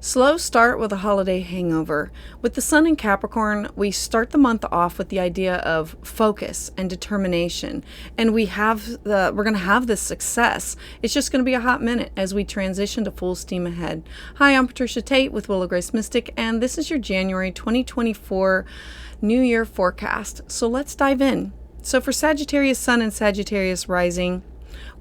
Slow start with a holiday hangover. With the sun in Capricorn, we start the month off with the idea of focus and determination, and we're going to have this success. It's just going to be a hot minute as we transition to full steam ahead. Hi, I'm Patricia Tate with Willow Grace Mystic, and this is your January 2024 New Year forecast. So let's dive in. So for Sagittarius Sun and Sagittarius Rising,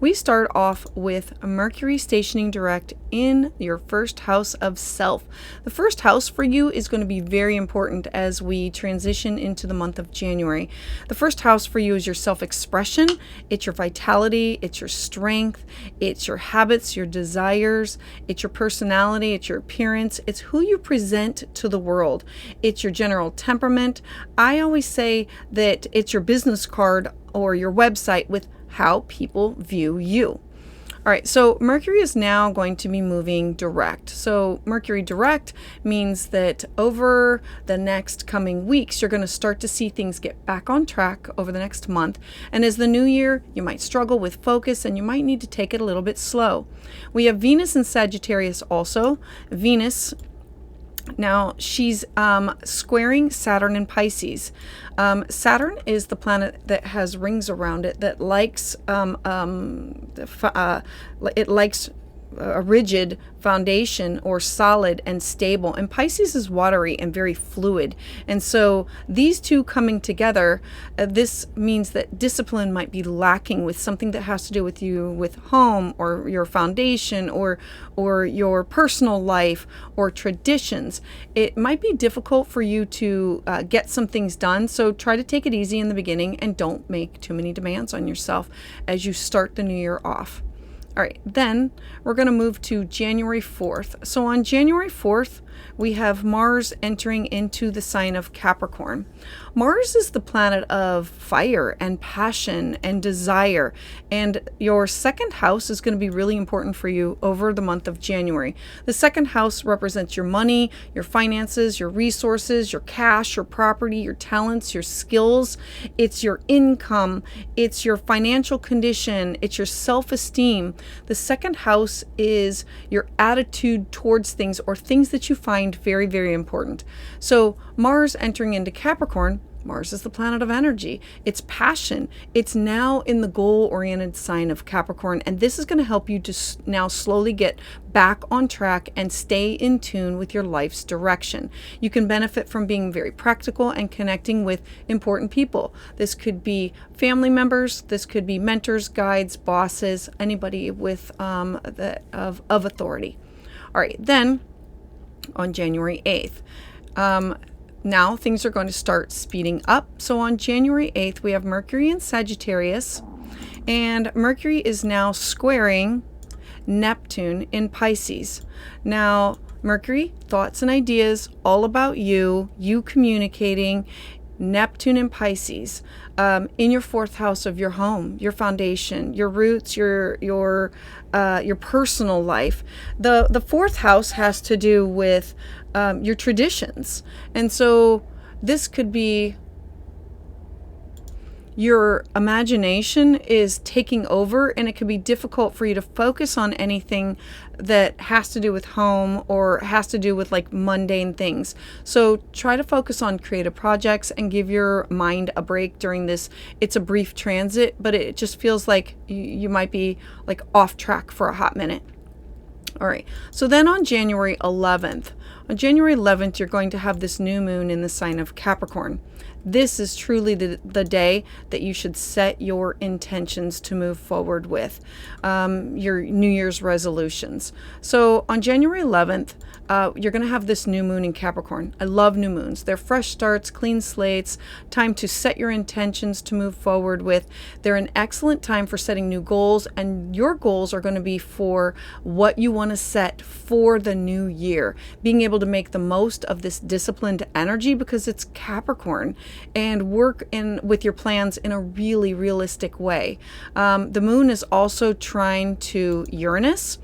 we start off with Mercury stationing direct in your first house of self. The first house for you is going to be very important as we transition into the month of January. The first house for you is your self-expression. It's your vitality. It's your strength. It's your habits, your desires. It's your personality. It's your appearance. It's who you present to the world. It's your general temperament. I always say that it's your business card or your website with how people view you. All right, so Mercury is now going to be moving direct. So Mercury direct means that over the next coming weeks, you're going to start to see things get back on track over the next month. And as the new year, you might struggle with focus and you might need to take it a little bit slow. We have Venus in Sagittarius also. Venus, now she's squaring Saturn in Pisces. Saturn is the planet that has rings around it that likes a rigid foundation or solid and stable, and Pisces is watery and very fluid. And so these two coming together, this means that discipline might be lacking with something that has to do with you with home or your foundation or your personal life or traditions. It might be difficult for you to get some things done, so try to take it easy in the beginning and don't make too many demands on yourself as you start the new year off. All right, then we're going to move to January 4th. So on January 4th, we have Mars entering into the sign of Capricorn. Mars is the planet of fire and passion and desire, and your second house is going to be really important for you over the month of January. The second house represents your money, your finances, your resources, your cash, your property, your talents, your skills. It's your income, it's your financial condition, it's your self-esteem. The second house is your attitude towards things or things that you find very, very important. So Mars entering into Capricorn, Mars is the planet of energy. It's passion. It's now in the goal-oriented sign of Capricorn, and this is going to help you to now slowly get back on track and stay in tune with your life's direction. You can benefit from being very practical and connecting with important people. This could be family members. This could be mentors, guides, bosses, anybody with of authority. All right, then on January 8th, now things are going to start speeding up. So on January 8th, we have Mercury in Sagittarius, and Mercury is now squaring Neptune in Pisces. Now, Mercury, thoughts and ideas, all about you communicating. Neptune in Pisces, in your fourth house of your home, your foundation, your roots, your personal life. The fourth house has to do with your traditions, and so this could be your imagination is taking over, and it can be difficult for you to focus on anything that has to do with home or has to do with like mundane things. So try to focus on creative projects and give your mind a break during this. It's a brief transit, but it just feels like you might be like off track for a hot minute. All right, so then on January 11th, you're going to have this new moon in the sign of Capricorn. This is truly the day that you should set your intentions to move forward with your New Year's resolutions. So on January 11th, you're going to have this new moon in Capricorn. I love new moons. They're fresh starts, clean slates, time to set your intentions to move forward with. They're an excellent time for setting new goals, and your goals are going to be for what you want to set for the new year. Being able to make the most of this disciplined energy because it's Capricorn, and work with your plans in a really realistic way. The moon is also trine to Uranus.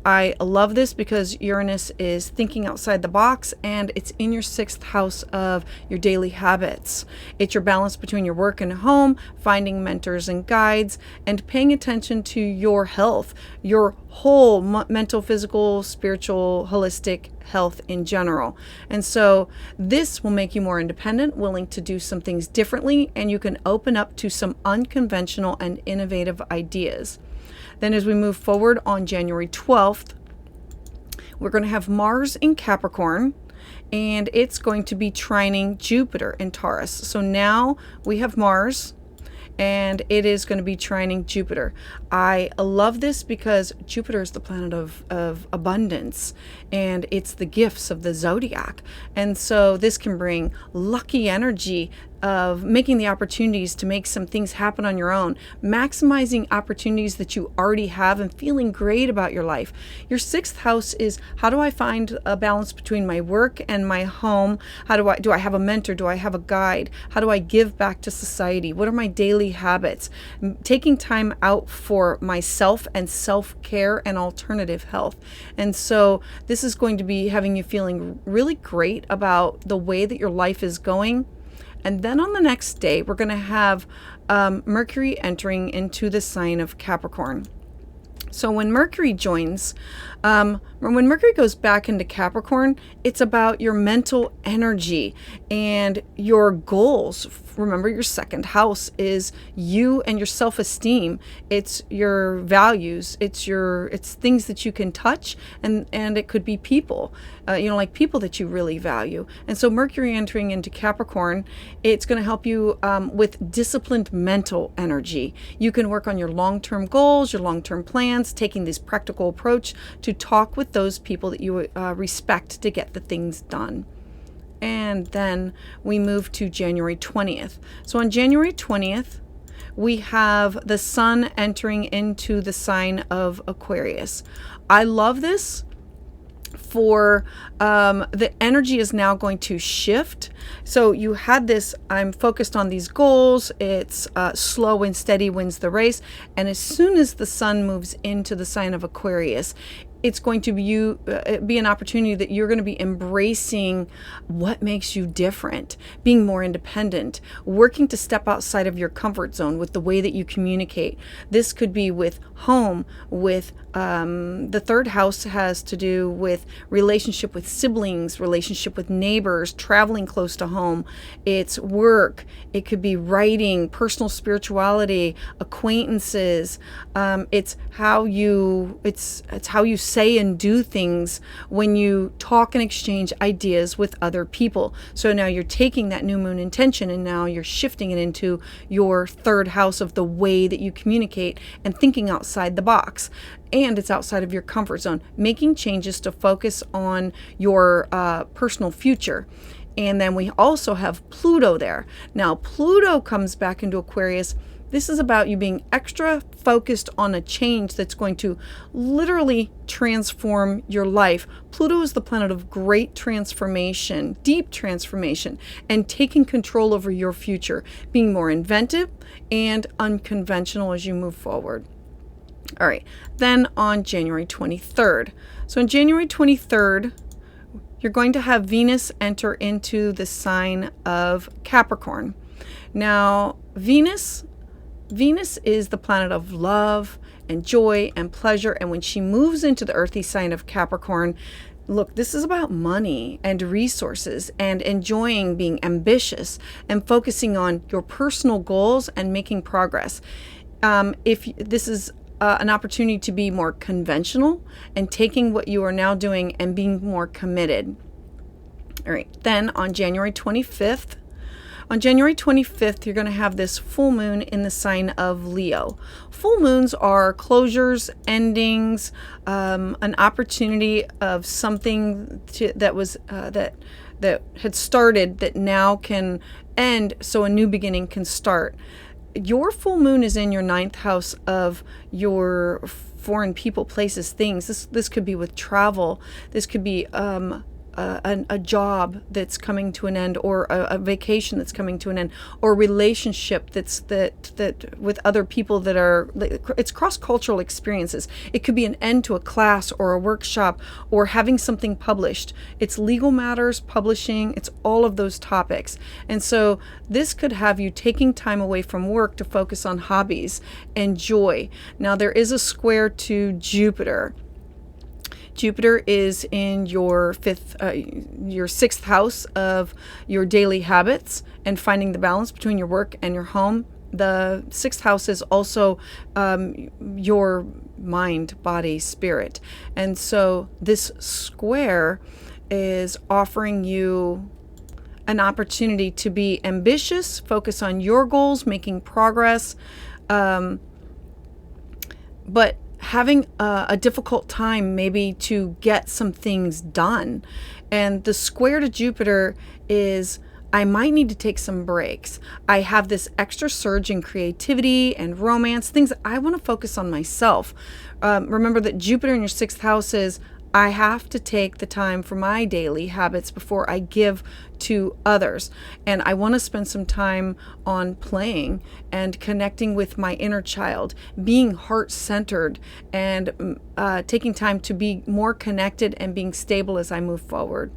I love this because Uranus is thinking outside the box, and it's in your 6th house of your daily habits. It's your balance between your work and home, finding mentors and guides, and paying attention to your health, your whole mental, physical, spiritual, holistic health in general. And so this will make you more independent, willing to do some things differently, and you can open up to some unconventional and innovative ideas. Then as we move forward on January 12th, we're going to have Mars in Capricorn, and it's going to be trining Jupiter in Taurus. So now we have Mars, and it is going to be trining Jupiter. I love this because Jupiter is the planet of abundance, and it's the gifts of the zodiac. And so this can bring lucky energy of making the opportunities to make some things happen on your own, maximizing opportunities that you already have, and feeling great about your life. Your 6th house is, how do I find a balance between my work and my home? How do I have a mentor? Do I have a guide? How do I give back to society? What are my daily habits? Taking time out for myself and self-care and alternative health. And so this is going to be having you feeling really great about the way that your life is going. And then on the next day, we're going to have Mercury entering into the sign of Capricorn. So when Mercury joins, when Mercury goes back into Capricorn, it's about your mental energy and your goals. Remember, your 2nd house is you and your self-esteem. It's your values. It's things that you can touch, and it could be people, like people that you really value. And so Mercury entering into Capricorn, it's going to help you with disciplined mental energy. You can work on your long-term goals, your long-term plans, taking this practical approach to talk with those people that you respect to get the things done. And then we move to January 20th. So on January 20th, we have the sun entering into the sign of Aquarius. I love this for the energy is now going to shift. So you had this, I'm focused on these goals. It's slow and steady wins the race. And as soon as the sun moves into the sign of Aquarius, it's going to be an opportunity that you're going to be embracing what makes you different, being more independent, working to step outside of your comfort zone with the way that you communicate. This could be with home, with the 3rd house has to do with relationship with siblings, relationship with neighbors, traveling close to home. It's work. It could be writing, personal spirituality, acquaintances. It's how you say and do things when you talk and exchange ideas with other people. So now you're taking that new moon intention, and now you're shifting it into your 3rd house of the way that you communicate and thinking outside the box. And it's outside of your comfort zone, making changes to focus on your personal future. And then we also have Pluto there. Now, Pluto comes back into Aquarius. This is about you being extra focused on a change that's going to literally transform your life. Pluto is the planet of great transformation, deep transformation, and taking control over your future, being more inventive and unconventional as you move forward. All right, then on January 23rd. So on January 23rd, you're going to have Venus enter into the sign of Capricorn. Now, Venus is the planet of love and joy and pleasure. And when she moves into the earthy sign of Capricorn, look, this is about money and resources and enjoying being ambitious and focusing on your personal goals and making progress. If this is an opportunity to be more conventional and taking what you are now doing and being more committed. All right, then on January 25th, you're going to have this full moon in the sign of Leo. Full moons are closures, endings, an opportunity of something that had started that now can end, so a new beginning can start. Your full moon is in your 9th house of your foreign people, places, things. This could be with travel. This could be a job that's coming to an end, or a vacation that's coming to an end, or a relationship that with other people that are, it's cross-cultural experiences. It could be an end to a class or a workshop, or having something published. It's legal matters, publishing, it's all of those topics. And so this could have you taking time away from work to focus on hobbies and joy. Now there is a square to Jupiter. Jupiter is in your sixth house of your daily habits and finding the balance between your work and your home. The sixth house is also your mind, body, spirit. And so this square is offering you an opportunity to be ambitious, focus on your goals, making progress, but having a difficult time maybe to get some things done. And the square to Jupiter is, I might need to take some breaks. I have this extra surge in creativity and romance, things that I want to focus on myself. Remember that Jupiter in your sixth house is, I have to take the time for my daily habits before I give to others. And I want to spend some time on playing and connecting with my inner child, being heart-centered, and taking time to be more connected and being stable as I move forward.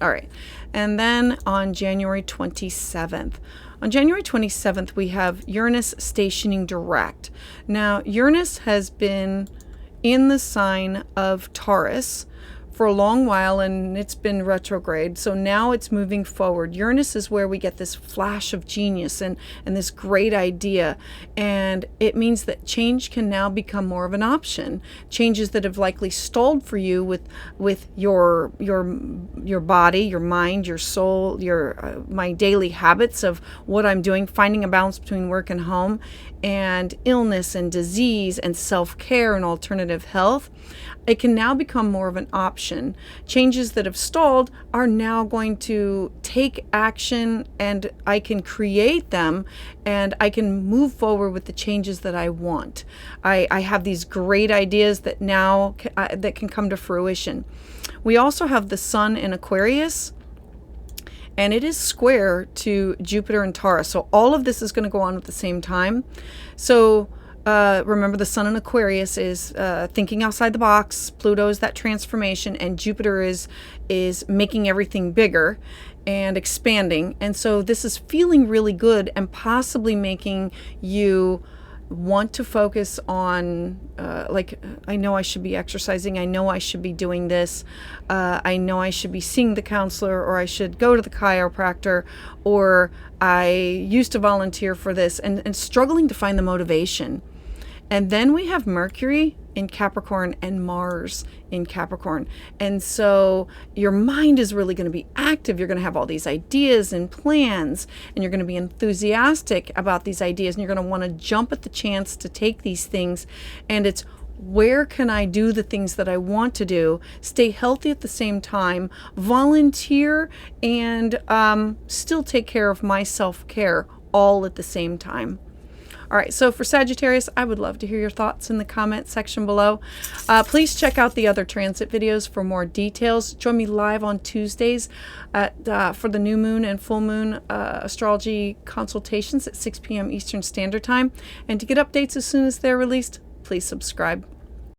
All right. And then on January 27th. On January 27th, we have Uranus stationing direct. Now, Uranus has been in the sign of Taurus for a long while, and it's been retrograde. So now it's moving forward. Uranus is where we get this flash of genius and this great idea. And it means that change can now become more of an option. Changes that have likely stalled for you with your body, your mind, your soul, my daily habits of what I'm doing, finding a balance between work and home, and illness and disease and self-care and alternative health. It can now become more of an option. Changes that have stalled are now going to take action, and I can create them, and I can move forward with the changes that I want. I have these great ideas that now that can come to fruition. We also have the Sun in Aquarius, and it is square to Jupiter and Taurus. So all of this is going to go on at the same time. So remember, the Sun in Aquarius is thinking outside the box. Pluto is that transformation, and Jupiter is making everything bigger and expanding. And so this is feeling really good and possibly making you want to focus on I know I should be exercising, I know I should be doing this, I know I should be seeing the counselor, or I should go to the chiropractor, or I used to volunteer for this, and struggling to find the motivation. And then we have Mercury in Capricorn and Mars in Capricorn. And so your mind is really going to be active. You're going to have all these ideas and plans, and you're going to be enthusiastic about these ideas, and you're going to want to jump at the chance to take these things. And it's, where can I do the things that I want to do, stay healthy at the same time, volunteer, and still take care of my self-care all at the same time. All right, so for Sagittarius, I would love to hear your thoughts in the comment section below. Please check out the other transit videos for more details. Join me live on Tuesdays for the new moon and full moon astrology consultations at 6 p.m. Eastern Standard Time. And to get updates as soon as they're released, please subscribe.